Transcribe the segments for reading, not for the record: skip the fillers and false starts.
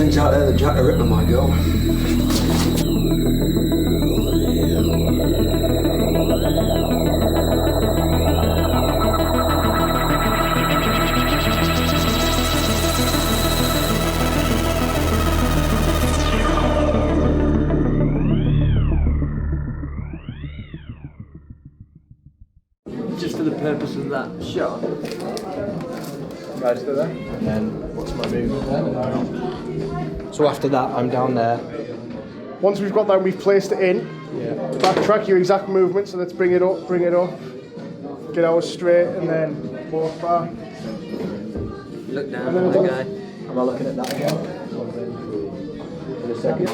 thinks out there that Jack the Ripper might go. Just for the purpose of that shot. Right, stay there. And then what's my move then? So after that, I'm down there. Once we've got that, we've placed it in. Yeah. Backtrack your exact movement, so let's bring it up, get ours straight, and then walk back. Look down at the guy. Am I looking at that again? In a second.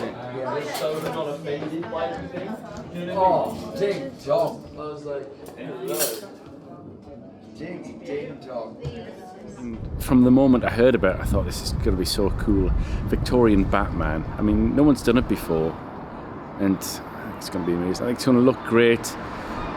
Oh, ding dong. I was like, hello. Ding dong. From the moment I heard about it, I thought this is going to be so cool. Victorian Batman. I mean, no one's done it before, and it's going to be amazing. I think it's going to look great.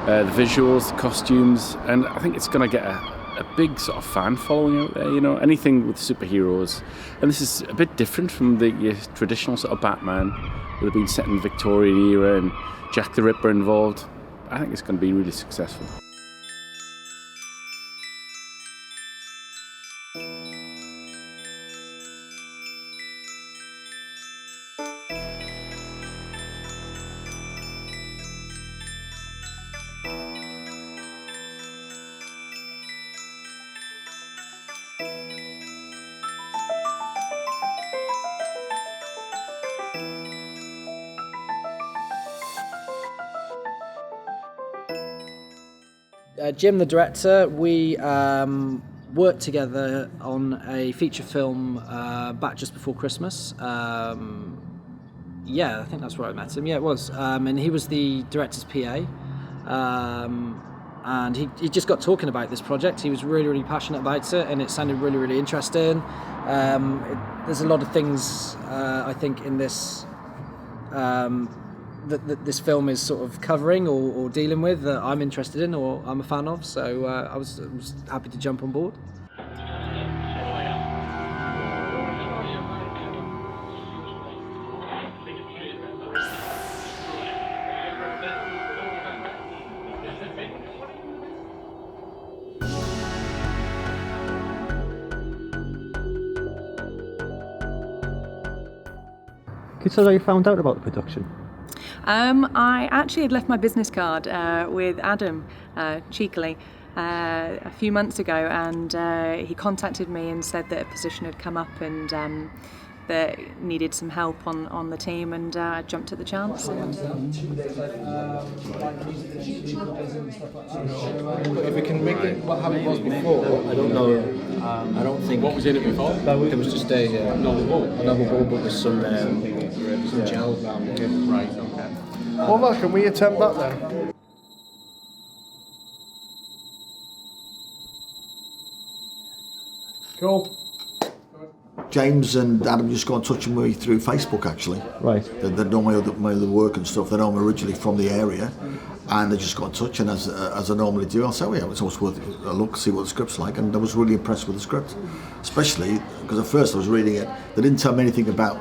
The visuals, the costumes, and I think it's going to get a big sort of fan following out there. You know, anything with superheroes, and this is a bit different from the traditional sort of Batman, that have been set in the Victorian era and Jack the Ripper involved. I think it's going to be really successful. Jim, the director, we worked together on a feature film back just before Christmas. Yeah, I think that's where I met him. Yeah, it was. And he was the director's PA. And he just got talking about this project. He was really, really passionate about it, and it sounded really, really interesting. There's a lot of things, I think, in this that this film is sort of covering or dealing with that I'm interested in or I'm a fan of, so I was happy to jump on board. Can you tell how you found out about the production? I actually had left my business card with Adam, cheekily, a few months ago, and he contacted me and said that a position had come up and that needed some help on the team, and I jumped at the chance. If we can make it how it was before, I don't know. I don't think. What was in it before? There was just a normal ball, but with some gel around it. Right, okay. Well, can we attempt that then? Cool. James and Adam just got in touch with me through Facebook, actually. Right. They know my other work and stuff. They know I'm originally from the area, and they just got in touch. And as I normally do, I'll say, "Oh yeah, it's always worth a look, see what the script's like." And I was really impressed with the script, especially because at first I was reading it. They didn't tell me anything about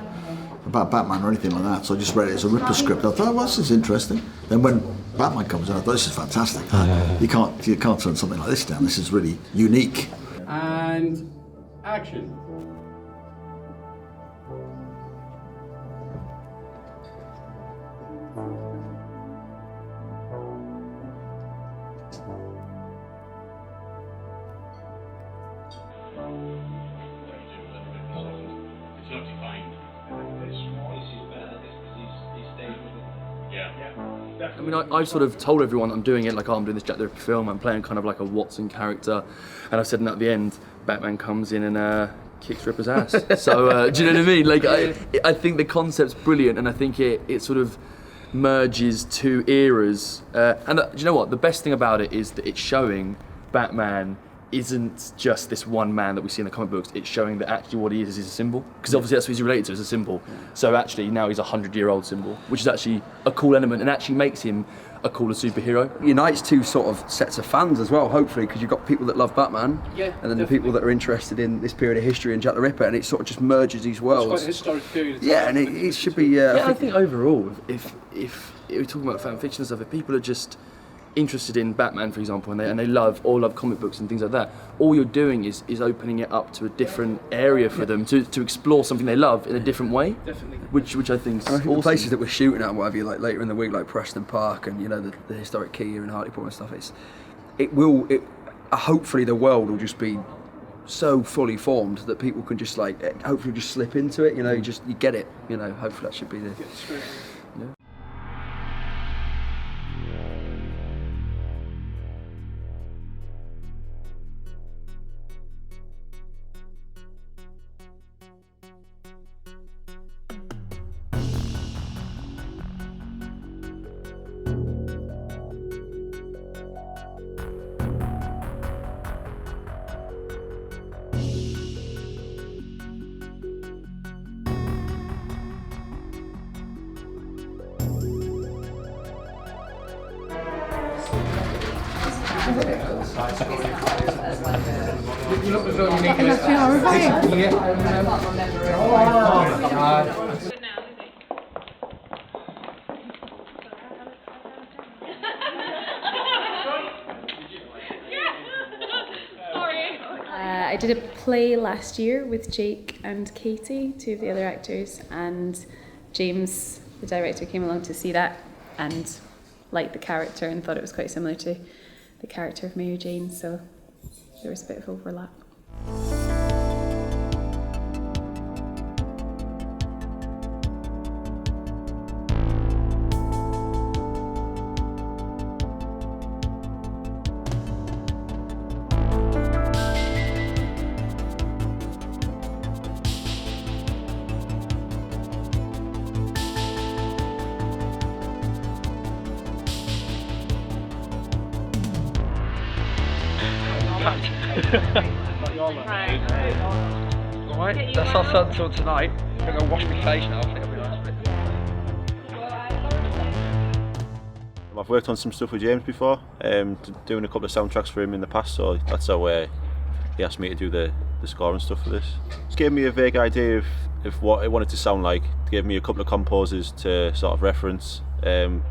Batman or anything like that, so I just read it as a Ripper script. I thought, well, this is interesting. Then when Batman comes in, I thought, this is fantastic. You can't turn something like this down. This is really unique. And action. I mean, I've sort of told everyone I'm doing it like, oh, I'm doing this Jack the Ripper film, I'm playing kind of like a Watson character, and I said, and at the end, Batman comes in and kicks Ripper's ass. So, do you know what I mean? Like, I think the concept's brilliant, and I think it sort of merges two eras. And do you know what? The best thing about it is that it's showing Batman isn't just this one man that we see in the comic books. It's showing that actually what he is a symbol, because obviously that's what he's related to, is a symbol. So actually now he's a 100-year-old symbol, which is actually a cool element and actually makes him a cooler superhero. Unites two sort of sets of fans as well, hopefully, because you've got people that love Batman, and then the people that are interested in this period of history and Jack the Ripper, and it sort of just merges these worlds. It's quite a historic period of time. Yeah, and it should be. I think overall, if we're talking about fan fiction and stuff, if people are just interested in Batman, for example, and they love comic books and things like that, all you're doing is opening it up to a different area for them to explore something they love in a different way. Definitely. Which I think is awesome. The places that we're shooting at and whatever, like later in the week, like Preston Park and the historic quay here in Hartlepool and stuff. Hopefully the world will just be so fully formed that people can just hopefully just slip into it. You get it. Hopefully that should be the. Yeah. I did a play last year with Jake and Katie, two of the other actors, and James, the director, came along to see that and liked the character and thought it was quite similar to the character of Mary Jane, so there was a bit of overlap. Alright, that's our son till tonight. I'm gonna go wash my face now. I think I'll be nice with it. I've worked on some stuff with James before, doing a couple of soundtracks for him in the past, so that's how he asked me to do the score and stuff for this. Just gave me a vague idea of what it wanted to sound like. Gave me a couple of composers to sort of reference,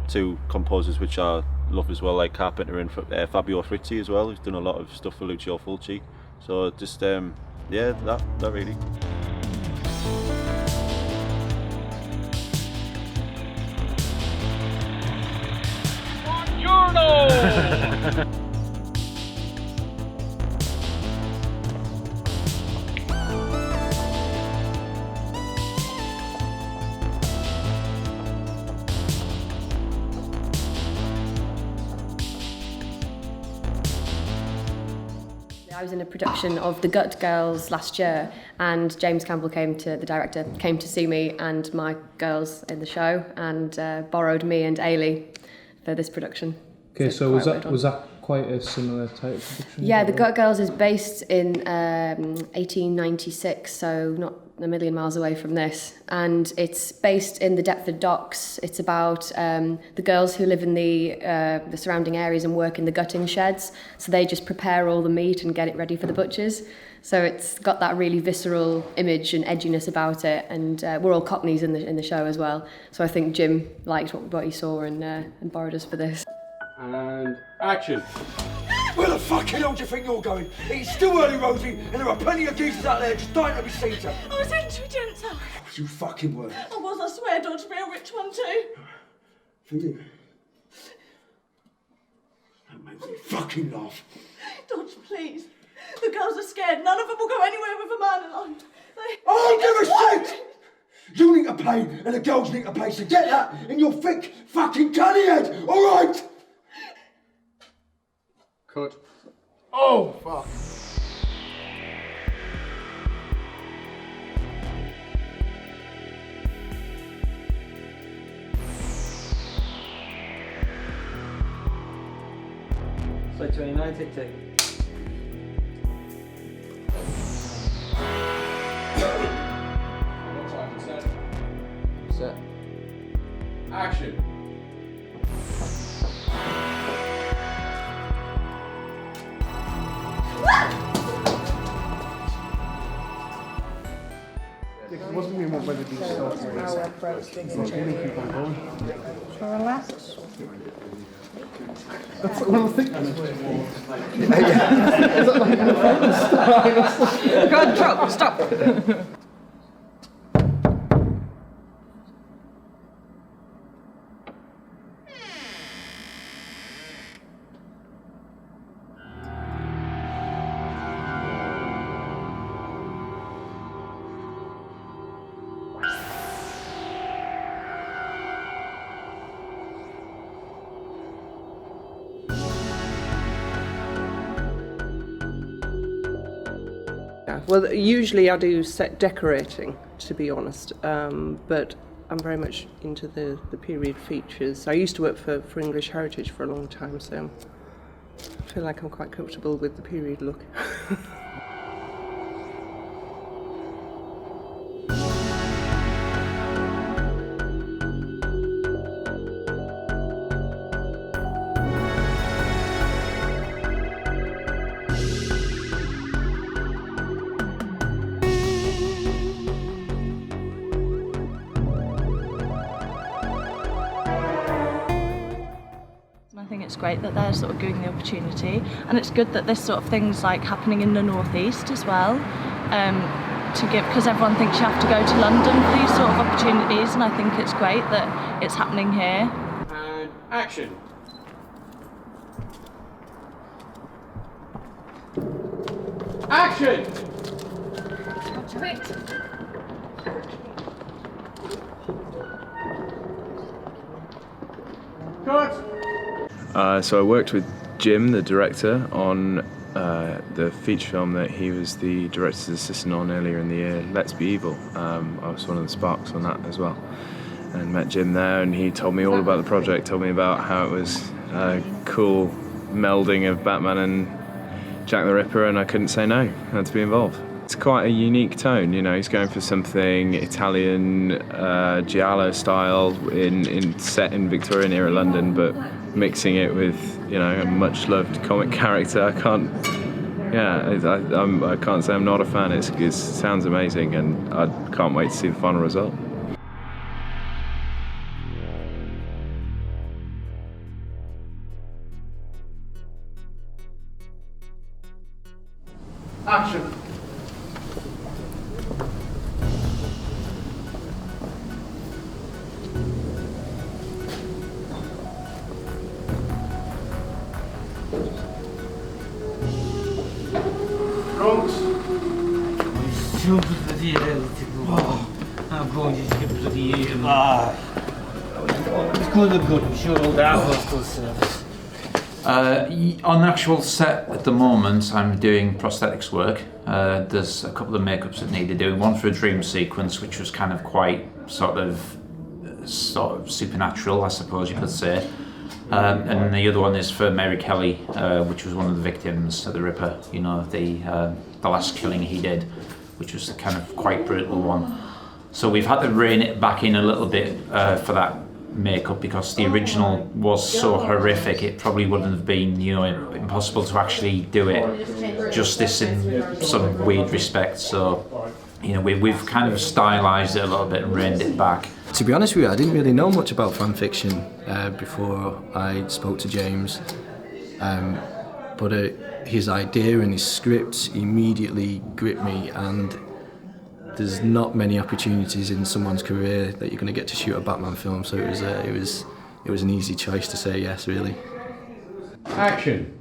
two composers which I love as well, like Carpenter and Fabio Frizzi as well, who's done a lot of stuff for Lucio Fulci. So just yeah, that really. Buongiorno! I was in a production of The Gut Girls last year, and James Campbell the director came to see me and my girls in the show, and borrowed me and Eilidh for this production. Okay, so was that quite a similar type of production? Yeah, The Gut Girls is based in 1896, so not a million miles away from this, and it's based in the Deptford Docks. It's about the girls who live in the surrounding areas and work in the gutting sheds, so they just prepare all the meat and get it ready for the butchers. So it's got that really visceral image and edginess about it, and we're all Cockneys in the show as well. So I think Jim liked what he saw and borrowed us for this. And action. Where the fucking hell do you think you're going? It's still early, Rosie, and there are plenty of geezers out there just dying to be seen to. I was into a gents' house. You fucking were. I was, I swear, Dodge, be a rich one too. For you. That makes me fucking laugh. Dodge, please. The girls are scared. None of them will go anywhere with a man alone. I don't give a shit! You need to pay, and the girls need to pay, so get that in your thick fucking cunny head, alright? Cut. Oh, fuck. Slide 29, take. Action. It wasn't me what whether these stuff keep on going. Relax. That's what I'm thinking. Go on, drop, stop. Well, usually I do set decorating, to be honest, but I'm very much into the period features. I used to work for English Heritage for a long time, so I feel like I'm quite comfortable with the period look. I think it's great that they're sort of giving the opportunity, and it's good that this sort of thing's like happening in the northeast as well, to give, because everyone thinks you have to go to London for these sort of opportunities, and I think it's great that it's happening here. And action. Action. Cut. So I worked with Jim, the director, on the feature film that he was the director's assistant on earlier in the year, Let's Be Evil. I was one of the sparks on that as well. And met Jim there, and he told me all about the project, told me about how it was a cool melding of Batman and Jack the Ripper, and I couldn't say no. I had to be involved. It's quite a unique tone, you know, he's going for something Italian, giallo style, set in Victorian era London, but mixing it with, you know, a much loved comic character. I can't say I'm not a fan. It sounds amazing, and I can't wait to see the final result. Action. On the actual set at the moment, I'm doing prosthetics work. There's a couple of makeups that needed doing. One for a dream sequence, which was kind of quite sort of supernatural, I suppose you could say. And the other one is for Mary Kelly, which was one of the victims of the Ripper. You know, the last killing he did, which was a kind of quite brutal one. So we've had to rein it back in a little bit for that makeup, because the original was so horrific. It probably wouldn't have been, you know, impossible to actually do it justice in some weird respect. So, you know, we've kind of stylized it a little bit and reined it back. To be honest with you, I didn't really know much about fan fiction before I spoke to James, but his idea and his script immediately gripped me, and there's not many opportunities in someone's career that you're going to get to shoot a Batman film, so it was an easy choice to say yes, really. Action.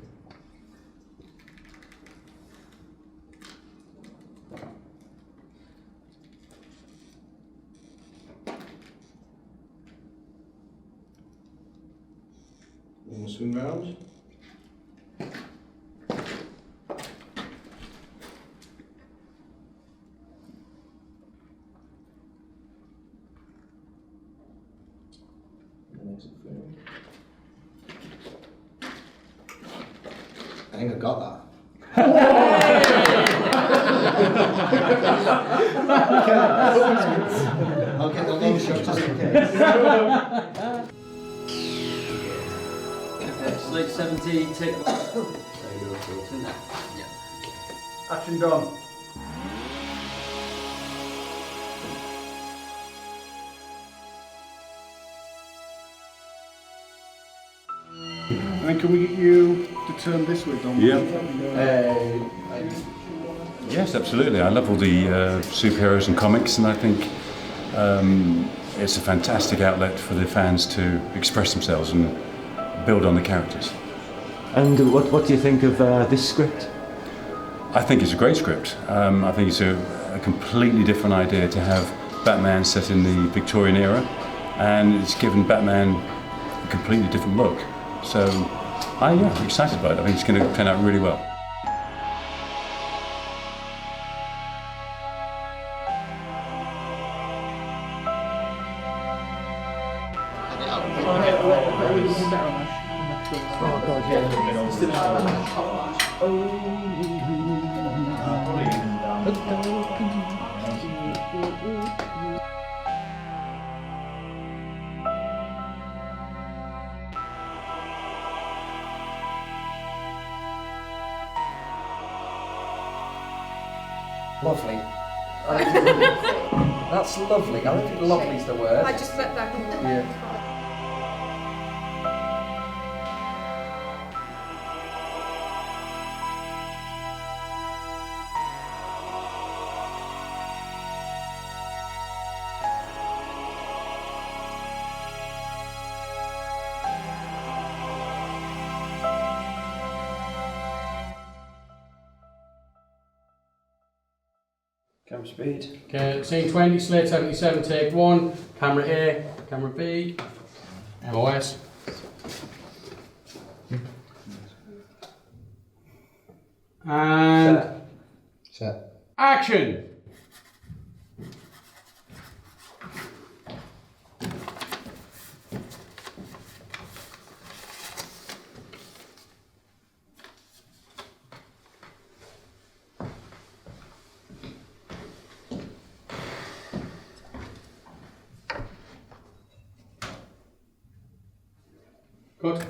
Swing round. I think I got that. I'll get the long shot just in case. Slate 17, take Action done. And can we get you to turn this way, Dom? Yeah. Yes, absolutely. I love all the superheroes and comics, and I think it's a fantastic outlet for the fans to express themselves and build on the characters. And what do you think of this script? I think it's a great script. I think it's a completely different idea to have Batman set in the Victorian era, and it's given Batman a completely different look. So, I'm excited about it. I think it's going to turn out really well. Oh God, Lovely. That's lovely. I don't think lovely's the word. I just let that go. Yeah. Camera speed. Okay, scene 20, slate 77, take 1. Camera A, camera B, MOS. And Set. Action! Good.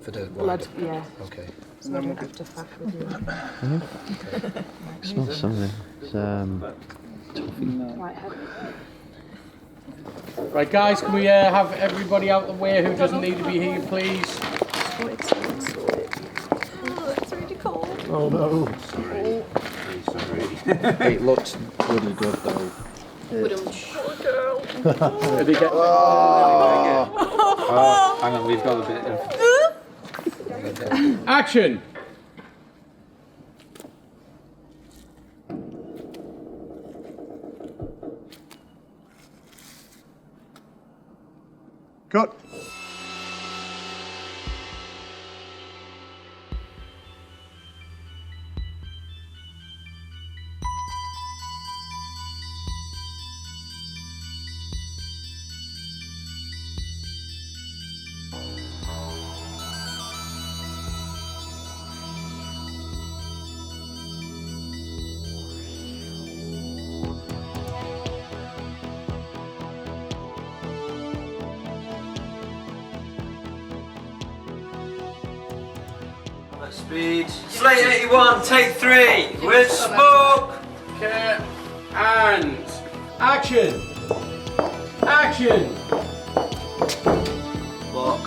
For the Blood, wide. yeah. Okay. So I don't have to faff with you. It smells something. It's toffee. Quite heavy. Right, guys, can we have everybody out the way who doesn't need to be here, please? Oh, it's really cold. Oh no. Sorry. It looks really good though. Poor girl. Did he get? Oh. Hang on, we've got a bit of. Action! Cut. Speed. Slate 81, take 3. With smoke. Okay. And action. Action. Lock.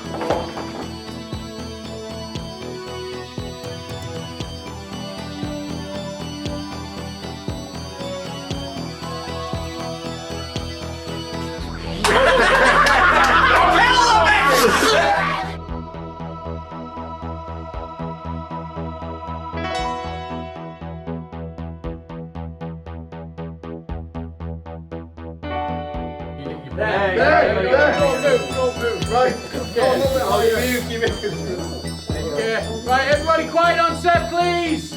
There. Go move. Right. Go a little bit higher. Okay. Right, everybody quiet on set, please.